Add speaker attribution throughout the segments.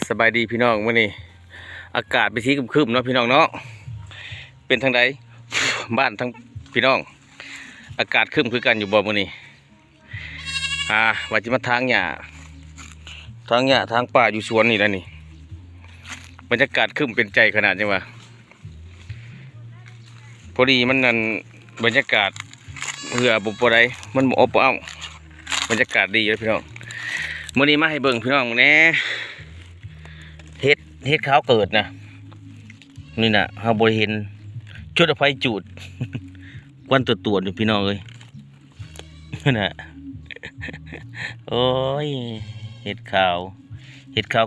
Speaker 1: สบายดีพี่น้องมื้อนี้อากาศเป็นสีครึมๆเนาะพี่น้องเนาะเป็นทางใดบ้านทั้งพี่น้องอากาศครึมคือกันอยู่บ่มื้อนี้ว่าจะมาทางหญ้าทางป่าอยู่สวนนี่แล้วนี่บรรยากาศครึมเป็นใจขนาดจังวะพอดีมันนั่นบรรยากาศเหือบ่ได้มันบ่อบอ้าวบรรยากาศดีเลยพี่น้องมื้อนี้มาให้เบิ่งพี่น้องแหน่เฮ็ดขาวเกิดนะนี่น่ะเฮาบ่เห็นชุดอภัยจูดควันตัวๆอยู่พี่น้องเอ้ยน่ะโอ้ยเฮ็ดขาว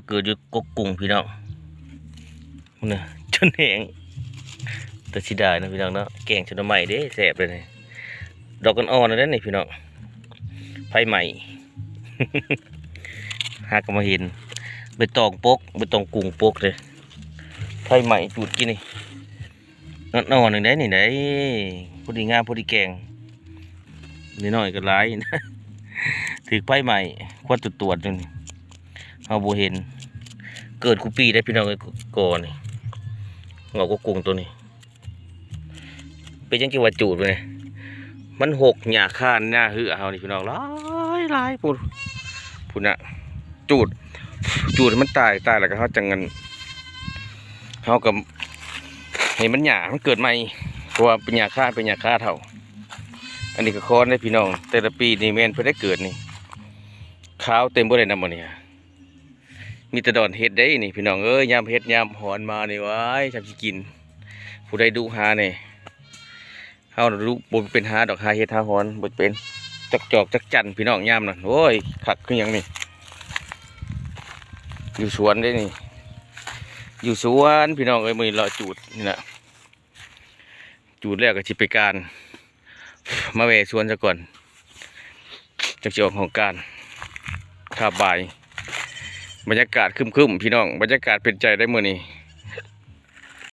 Speaker 1: เกิดอยู่กกกุ้งพี่น้องน่ะจนแห้งแต่สิได้นะพี่น้องเนาะแกงชนใหม่เด้แซ่บเลยนี่ดอกอ่อนๆนั่นนี่พี่น้องไผใหม่หาก็มาเห็นใบตองปกใบตองกุ้งปกเลยไผใหม่จูดกินนี่นอนหนึ่งได้นี่ได้พอดีงามพอดีแกงนิดหน่อยก็ร้ายนะถือไผใหม่ควันตัวจนเอาโบเห็นเกิดคูปีได้พี่น้องไอ้ก่อนนี่เงาก็กุ้งตัวนี้เป็นยังกี่ว่าจูดเลยมันหกหญ้าคานหน้าหื้อเอานี่พี่น้องหลายพูดนะจูดมันตายแล้วก็เขาจังเงินเขากับเห็นมันหญ้ามันเกิดใหม่เพราะว่าเป็นหญ้าค่าเท่าอันนี้ก็คอนได้พี่น้องแต่ละปีนี่แม่นเพิ่นได้เกิดนี่ขาวเต็มบ่ได้นำบ่เนี่ยมีแต่ดอนเฮ็ดได้นี่พี่น้องเอ้ยยามเฮ็ดยามหอนมานี่ว้ายชำสิกินผู้ใดดุหานี่เฮาดูบ่เป็นหาดอกหาเฮ็ดหาหอนบ่เป็นจักจอกจักจันพี่น้องยามนั่นโอ้ยคักคือหยังนี่อยู่สวนได้นี่อยู่สวนพี่น้องเอ้ยมื้อนี้รอจูดนี่น่ะจูดแล้วก็สิไปการมาแวะสวนซะก่อนจักสิออกของการข้าบ่ายบรรยากาศครึมๆพี่น้องบรรยากาศเป็นใจได้มื้อนี้